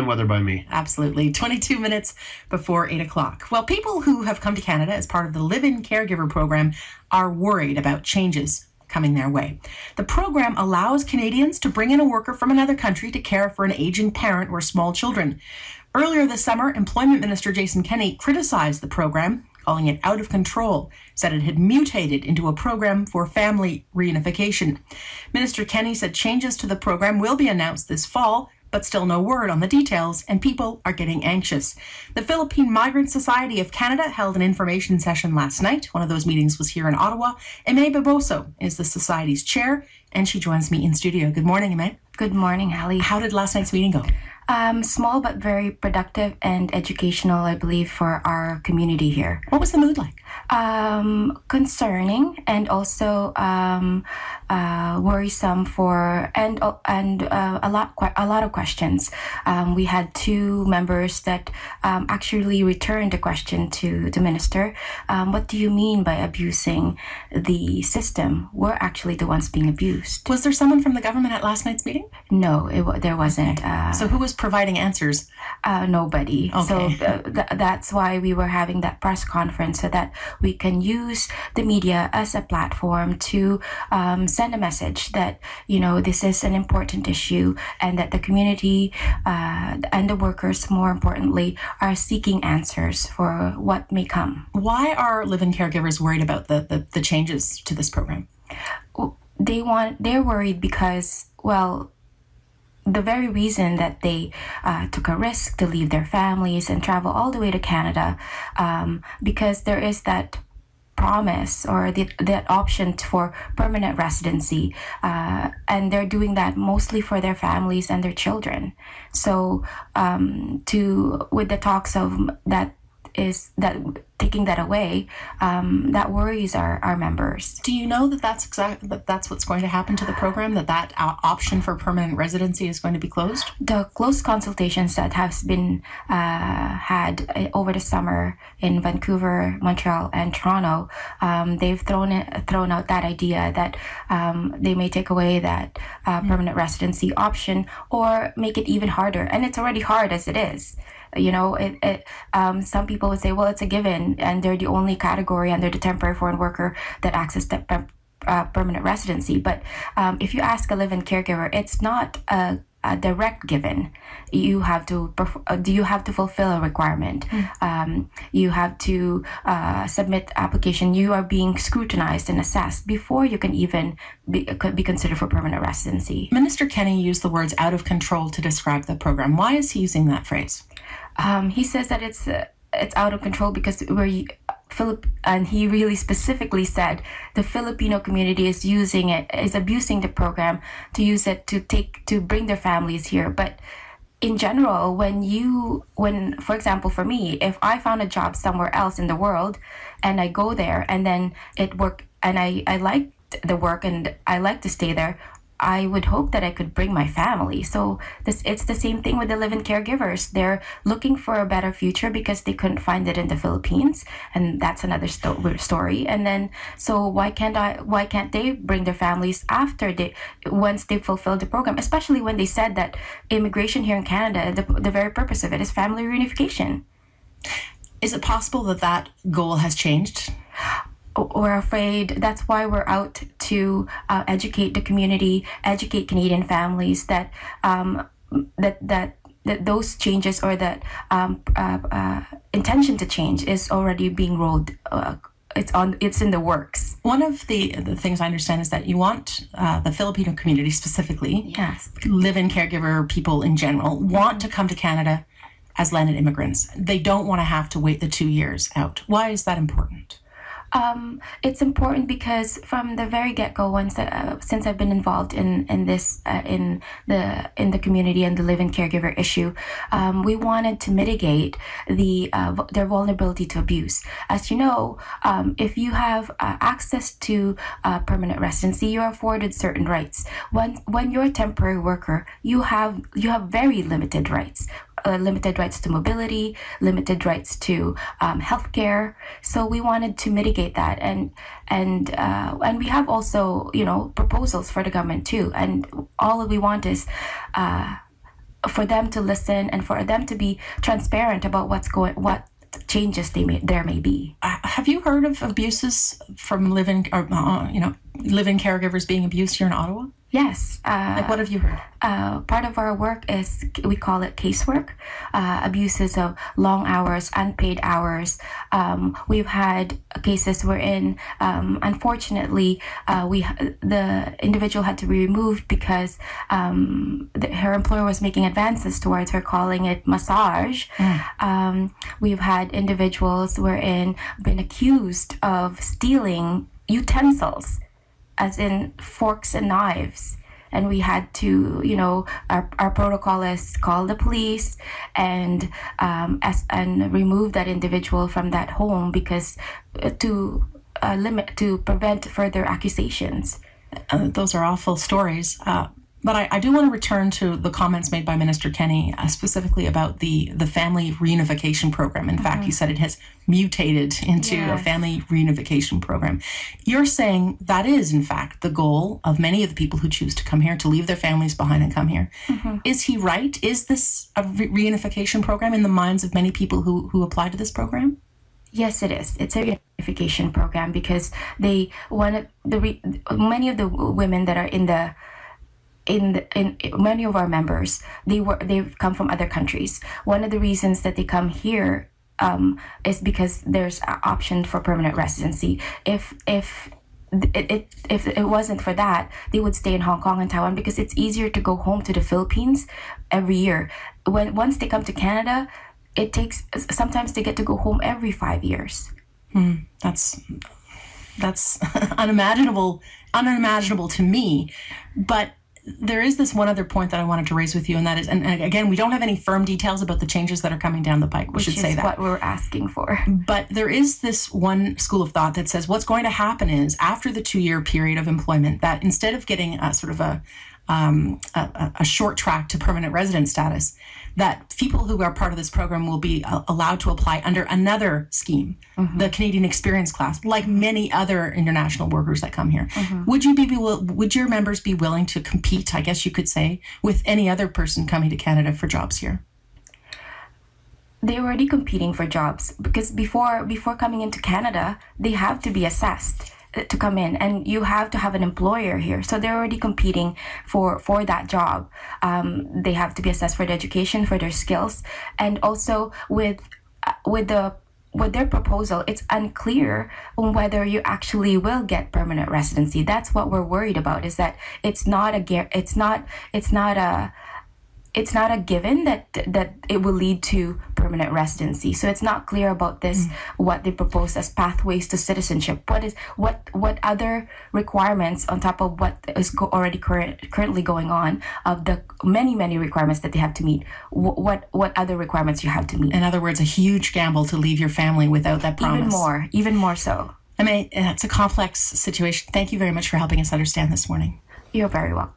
the weather by me. Absolutely. 22 minutes before 8 o'clock. Well, people who have come to Canada as part of the Live-In Caregiver program are worried about changes coming their way. The program allows Canadians to bring in a worker from another country to care for an aging parent or small children. Earlier this summer, Employment Minister Jason Kenney criticized the program, calling it out of control, said it had mutated into a program for family reunification. Minister Kenney said changes to the program will be announced this fall, but still no word on the details, and people are getting anxious. The Philippine Migrant Society of Canada held an information session last night. One of those meetings was here in Ottawa. Aimee Baboso is the Society's chair, and she joins me in studio. Good morning, Aimee. Good morning, Hallie. How did last night's meeting go? Small but very productive and educational, I believe, for our community here. What was the mood like? Concerning and also worrisome and a lot of questions. We had two members that actually returned the question to the minister. What do you mean by abusing the system? We're actually the ones being abused. Was there someone from the government at last night's meeting? No, there wasn't. Okay. So who was providing answers? Nobody. Okay. So that's why we were having that press conference, so that we can use the media as a platform to send a message that, this is an important issue, and that the community and the workers, more importantly, are seeking answers for what may come. Why are live-in caregivers worried about the changes to this program? They're worried because, the very reason that they took a risk to leave their families and travel all the way to Canada, because there is that promise or that option for permanent residency, and they're doing that mostly for their families and their children. So with the talks of taking that away, that worries our members. Do you know that that's what's going to happen to the program, that option for permanent residency is going to be closed? The close consultations that have been had over the summer in Vancouver, Montreal, and Toronto, they've thrown out that idea that they may take away that permanent residency option or make it even harder. And it's already hard as it is. Some people would say, well, it's a given, and they're the only category under the temporary foreign worker that access that permanent residency. But if you ask a live-in caregiver, it's not a direct given. You have to fulfill a requirement. You have to submit application. You are being scrutinized and assessed before you can even be considered for permanent residency. Minister Kenney used the words out of control to describe the program. Why is he using that phrase? He says that it's out of control because and he really specifically said the Filipino community is abusing the program to use it to bring their families here. But in general, when for example, for me, if I found a job somewhere else in the world and I go there and then it worked and I liked the work and I like to stay there, I would hope that I could bring my family. So it's the same thing with the live-in caregivers. They're looking for a better future because they couldn't find it in the Philippines, and that's another story. And then, so why can't they bring their families once they fulfill the program? Especially when they said that immigration here in Canada, the very purpose of it is family reunification. Is it possible that goal has changed? We're afraid. That's why we're out to educate the community, educate Canadian families that those changes or that intention to change is already being rolled. It's in the works. One of the things I understand is that you want the Filipino community specifically, yes, live-in caregiver people in general, want to come to Canada as landed immigrants. They don't want to have to wait the 2 years out. Why is that important? It's important because from the very get-go, since I've been involved in the community and the live-in caregiver issue, we wanted to mitigate their vulnerability to abuse. As you know, if you have access to permanent residency, you are afforded certain rights. When you're a temporary worker, you have very limited rights. Limited rights to mobility, limited rights to healthcare. So we wanted to mitigate that, and we have also proposals for the government too. And all we want is for them to listen and for them to be transparent about what changes there may be. Have you heard of abuses from live-in caregivers being abused here in Ottawa? Yes. Like, what have you heard? Part of our work is, we call it casework, abuses of long hours, unpaid hours. We've had cases wherein, unfortunately, the individual had to be removed because her employer was making advances towards her, calling it massage. We've had individuals wherein been accused of stealing utensils, as in forks and knives. And we had to, our protocol is call the police and remove that individual from that home because to prevent further accusations. Those are awful stories. But I do want to return to the comments made by Minister Kenney, specifically about the family reunification program. In fact, you said it has mutated into a family reunification program. You're saying that is, in fact, the goal of many of the people who choose to come here, to leave their families behind and come here. Is he right? Is this a reunification program in the minds of many people who apply to this program? Yes, it is. It's a reunification program because many of the women that are in many of our members, they've come from other countries. One of the reasons that they come here is because there's an option for permanent residency. If it wasn't for that, they would stay in Hong Kong and Taiwan because it's easier to go home to the Philippines every year. Once they come to Canada, sometimes they get to go home every 5 years. That's unimaginable to me, but there is this one other point that I wanted to raise with you, and that is, and again, we don't have any firm details about the changes that are coming down the pike. We should say that. Which is what we're asking for. But there is this one school of thought that says what's going to happen is after the 2-year period of employment, that instead of getting a sort of a short track to permanent resident status, that people who are part of this program will be allowed to apply under another scheme, the Canadian Experience Class, like many other international workers that come here. Would your members be willing to compete, I guess you could say, with any other person coming to Canada for jobs here? They're already competing for jobs because before coming into Canada, they have to be assessed to come in, and you have to have an employer here. So they're already competing for that job. They have to be assessed for their education, for their skills, and also with their proposal, it's unclear on whether you actually will get permanent residency. That's what we're worried about. Is that it's not a given that it will lead to permanent residency. So it's not clear about this, what they propose as pathways to citizenship. What other requirements on top of what is already currently going on, of the many requirements that they have to meet, what other requirements you have to meet? In other words, a huge gamble to leave your family without that promise. Even more so. I mean, it's a complex situation. Thank you very much for helping us understand this morning. You're very welcome.